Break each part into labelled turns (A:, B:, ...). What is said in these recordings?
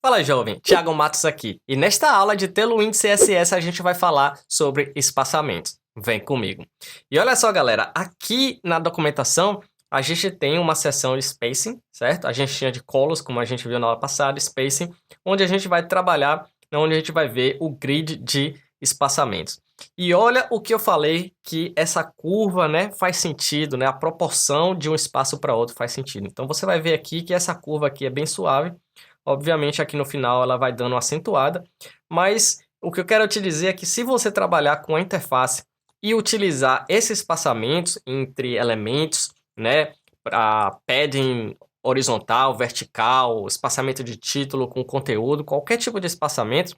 A: Fala jovem, Thiago Matos aqui, e nesta aula de Tailwind CSS a gente vai falar sobre espaçamentos. Vem comigo. E olha só galera, aqui na documentação a gente tem uma seção de spacing, certo? A gente tinha de colors, como a gente viu na aula passada, spacing, onde a gente vai trabalhar, onde a gente vai ver o grid de espaçamentos. E olha o que eu falei, que essa curva, né, faz sentido, né? A proporção de um espaço para outro faz sentido. Então você vai ver aqui que essa curva aqui é bem suave. Obviamente aqui no final ela vai dando uma acentuada, mas o que eu quero te dizer é que se você trabalhar com a interface e utilizar esses espaçamentos entre elementos, né, para padding horizontal, vertical, espaçamento de título com conteúdo, qualquer tipo de espaçamento,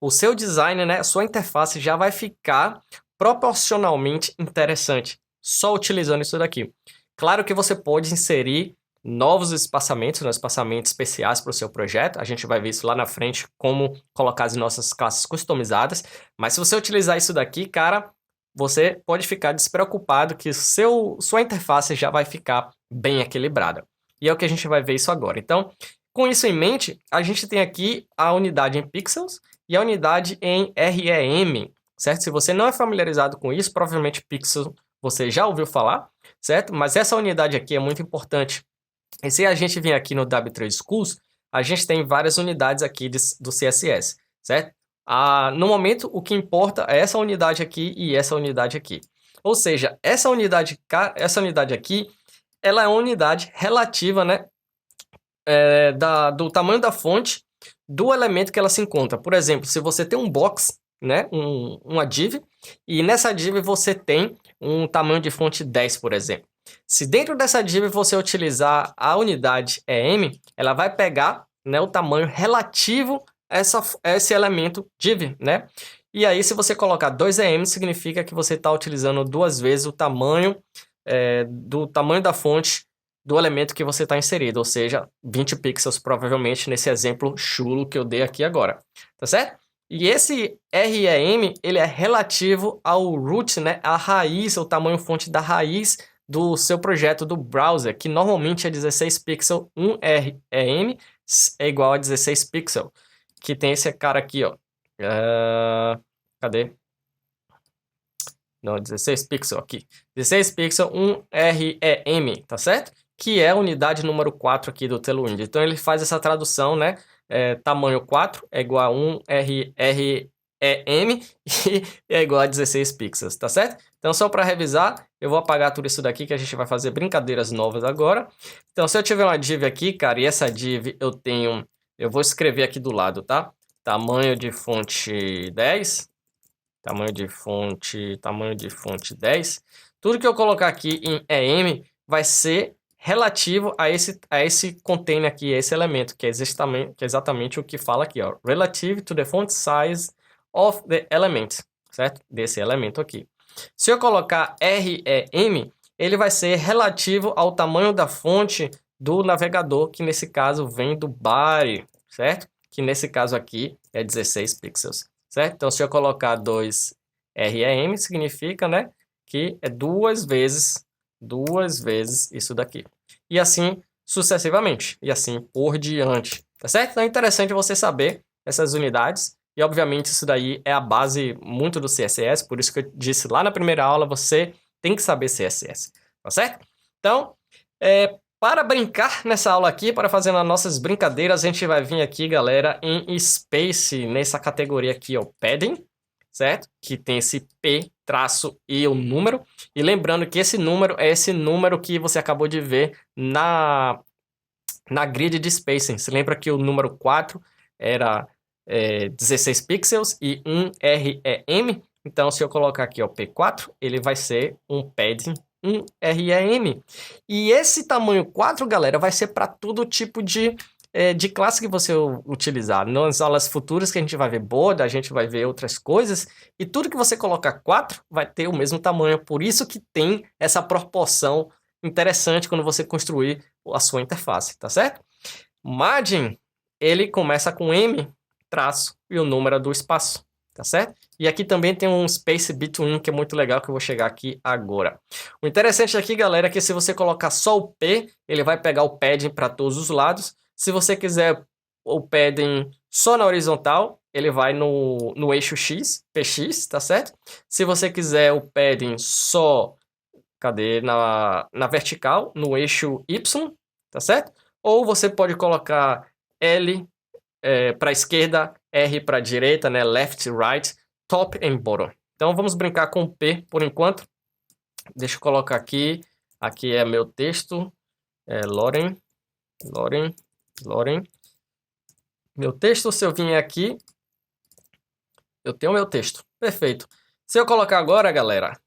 A: o seu design, né, a sua interface já vai ficar proporcionalmente interessante, só utilizando isso daqui. Claro que você pode inserir novos espaçamentos, né, espaçamentos especiais para o seu projeto. A gente vai ver isso lá na frente, como colocar as nossas classes customizadas. Mas se você utilizar isso daqui, cara, você pode ficar despreocupado que sua interface já vai ficar bem equilibrada. E é o que a gente vai ver isso agora. Então, com isso em mente, a gente tem aqui a unidade em pixels e a unidade em REM, certo? Se você não é familiarizado com isso, provavelmente pixel você já ouviu falar, certo? Mas essa unidade aqui é muito importante. E se a gente vir aqui no W3 Schools, a gente tem várias unidades aqui do CSS, certo? No momento, o que importa é essa unidade aqui e essa unidade aqui. Ou seja, essa unidade aqui, ela é uma unidade relativa, né, do tamanho da fonte do elemento que ela se encontra. Por exemplo, se você tem um box, né, uma div, e nessa div você tem um tamanho de fonte 10, por exemplo. Se dentro dessa div você utilizar a unidade EM, ela vai pegar, né, o tamanho relativo a esse elemento div, né? E aí, se você colocar 2EM, significa que você está utilizando duas vezes o tamanho do tamanho da fonte do elemento que você está inserido, ou seja, 20 pixels provavelmente nesse exemplo chulo que eu dei aqui agora, tá certo? E esse REM, ele é relativo ao root, né, a raiz, o tamanho fonte da raiz do seu projeto do browser, que normalmente é 16 pixels, 1 REM é igual a 16 pixels, que tem esse cara aqui, ó. Cadê? Não, 16 pixels aqui. 16 pixels, 1 REM, tá certo? Que é a unidade número 4 aqui do Tailwind. Então ele faz essa tradução, né? Tamanho 4 é igual a 1 REM e é igual a 16 pixels, tá certo? Então só para revisar, eu vou apagar tudo isso daqui que a gente vai fazer brincadeiras novas agora. Então se eu tiver uma div aqui, cara, e essa div eu vou escrever aqui do lado, tá? Tamanho de fonte 10, tamanho de fonte 10. Tudo que eu colocar aqui em EM vai ser relativo a esse container aqui, esse elemento, que é exatamente o que fala aqui, ó. Relative to the font size of the element, certo? Desse elemento aqui. Se eu colocar REM, ele vai ser relativo ao tamanho da fonte do navegador, que nesse caso vem do body, certo? Que nesse caso aqui é 16 pixels, certo? Então, se eu colocar 2 REM, significa, né, que é duas vezes isso daqui. E assim sucessivamente, e assim por diante, tá certo? Então é interessante você saber essas unidades, e obviamente isso daí é a base muito do CSS, por isso que eu disse lá na primeira aula, você tem que saber CSS, tá certo? Então, para brincar nessa aula aqui, para fazer as nossas brincadeiras, a gente vai vir aqui, galera, em Space, nessa categoria aqui, ó, Padding, certo? Que tem esse P, traço e o número. E lembrando que esse número é esse número que você acabou de ver na grid de spacing. Você lembra que o número 4 era 16 pixels e 1 REM? Então, se eu colocar aqui, ó, P4, ele vai ser um padding 1 REM. E esse tamanho 4, galera, vai ser para todo tipo de classe que você utilizar. Nas aulas futuras que a gente vai ver borda, a gente vai ver outras coisas, e tudo que você colocar 4 vai ter o mesmo tamanho, por isso que tem essa proporção interessante quando você construir a sua interface, tá certo? Margin, ele começa com M, traço, e o número do espaço, tá certo? E aqui também tem um space between, que é muito legal, que eu vou chegar aqui agora. O interessante aqui, galera, é que se você colocar só o P, ele vai pegar o padding para todos os lados. Se você quiser o padding só na horizontal, ele vai no eixo X, PX, tá certo? Se você quiser o padding só, cadê? Na vertical, no eixo Y, tá certo? Ou você pode colocar L para a esquerda, R para a direita, né? Left, right, top and bottom. Então vamos brincar com o P por enquanto. Deixa eu colocar aqui. Aqui é meu texto. Loren. Meu texto, se eu vir aqui, eu tenho meu texto. Perfeito. Se eu colocar agora, galera,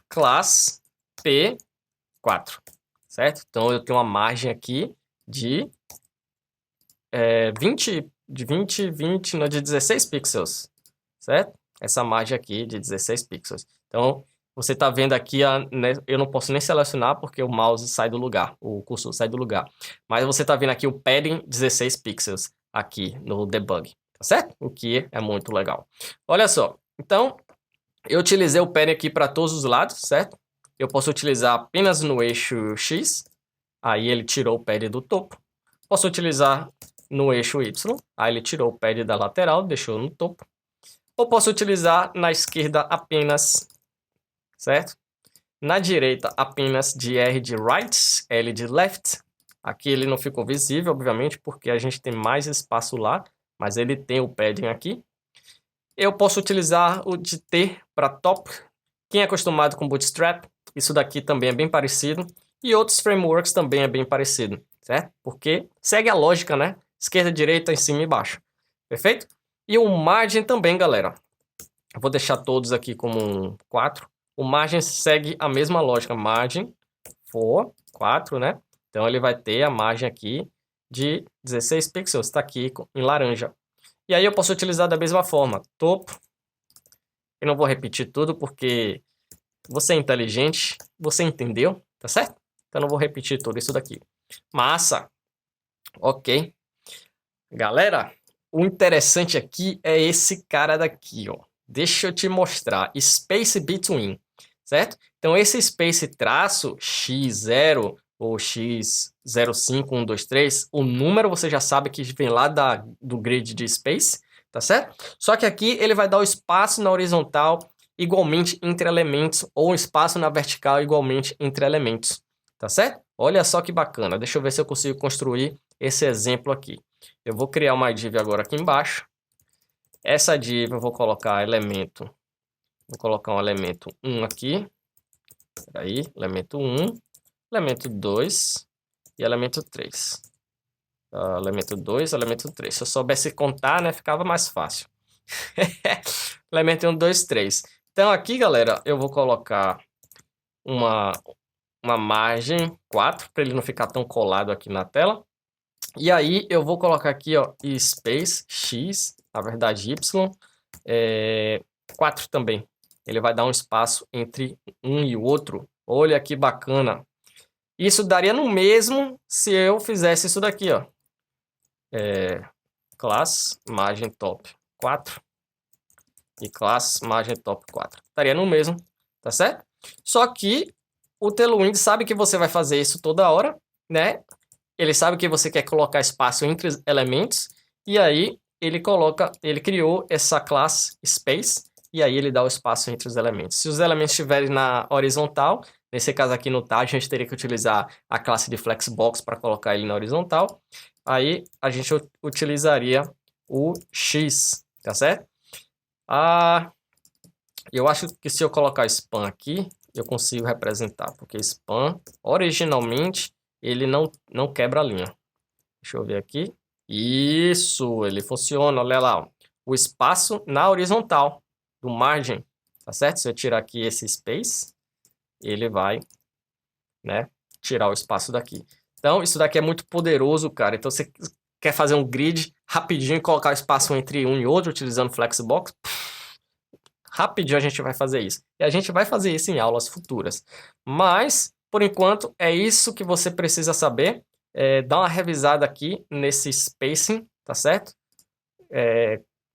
A: class P4, certo? Então eu tenho uma margem aqui de 20, não, de 16 pixels, certo? Essa margem aqui de 16 pixels. Então, você está vendo aqui, né, eu não posso nem selecionar porque o mouse sai do lugar, o cursor sai do lugar. Mas você está vendo aqui o padding 16 pixels aqui no debug, tá certo? O que é muito legal. Olha só, então, eu utilizei o padding aqui para todos os lados, certo? Eu posso utilizar apenas no eixo X, aí ele tirou o padding do topo. Posso utilizar no eixo Y, aí ele tirou o pad da lateral, deixou no topo. Ou posso utilizar na esquerda apenas, certo? Na direita apenas de R de right, L de left. Aqui ele não ficou visível, obviamente, porque a gente tem mais espaço lá, mas ele tem o padding aqui. Eu posso utilizar o de T para top. Quem é acostumado com Bootstrap, isso daqui também é bem parecido. E outros frameworks também é bem parecido, certo? Porque segue a lógica, né? Esquerda, direita, em cima e embaixo. Perfeito? E o margin também, galera. Eu vou deixar todos aqui como 4. O margin segue a mesma lógica. Margin for 4, né? Então ele vai ter a margem aqui de 16 pixels. Está aqui em laranja. E aí eu posso utilizar da mesma forma. Topo. Eu não vou repetir tudo porque você é inteligente. Você entendeu, tá certo? Então eu não vou repetir tudo isso daqui. Massa. Ok. Galera, o interessante aqui é esse cara daqui, ó. Deixa eu te mostrar. Space Between, certo? Então, esse space traço x0 ou x05123, o número você já sabe que vem lá do grid de space, tá certo? Só que aqui ele vai dar o espaço na horizontal igualmente entre elementos ou espaço na vertical igualmente entre elementos, tá certo? Olha só que bacana. Deixa eu ver se eu consigo construir esse exemplo aqui. Eu vou criar uma div agora aqui embaixo. Essa div eu vou colocar elemento. Vou colocar um elemento 1 aqui. Aí, elemento 1, elemento 2 e elemento 3. Elemento 2, elemento 3. Se eu soubesse contar, né, ficava mais fácil. Elemento 1, 2, 3. Então aqui, galera, eu vou colocar uma margem 4, para ele não ficar tão colado aqui na tela. E aí eu vou colocar aqui, ó, space x, na verdade y, 4 também. Ele vai dar um espaço entre um e o outro. Olha que bacana. Isso daria no mesmo se eu fizesse isso daqui, ó. Class margem top 4 e class margem top 4. Estaria no mesmo, tá certo? Só que o Tailwind sabe que você vai fazer isso toda hora, né? Ele sabe que você quer colocar espaço entre elementos, e aí ele criou essa classe space, e aí ele dá o espaço entre os elementos. Se os elementos estiverem na horizontal, nesse caso aqui no TAG, a gente teria que utilizar a classe de flexbox para colocar ele na horizontal. Aí a gente utilizaria o x, tá certo? Eu acho que se eu colocar span aqui, eu consigo representar, porque span, originalmente, ele não quebra a linha. Deixa eu ver aqui. Isso, ele funciona, olha lá, ó. O espaço na horizontal do margem, tá certo? Se eu tirar aqui esse space, ele vai, né, tirar o espaço daqui. Então, isso daqui é muito poderoso, cara. Então, você quer fazer um grid rapidinho e colocar espaço entre um e outro, utilizando Flexbox, rapidinho a gente vai fazer isso. E a gente vai fazer isso em aulas futuras. Mas, por enquanto, é isso que você precisa saber. Dá uma revisada aqui nesse spacing, tá certo?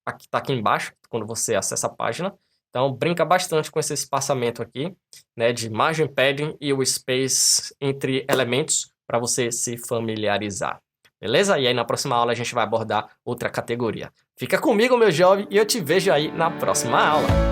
A: Aqui tá aqui embaixo, quando você acessa a página. Então, brinca bastante com esse espaçamento aqui, né, de margin padding e o space entre elementos para você se familiarizar. beleza? E aí na próxima aula a gente vai abordar outra categoria. Fica comigo, meu jovem, e eu te vejo aí na próxima aula.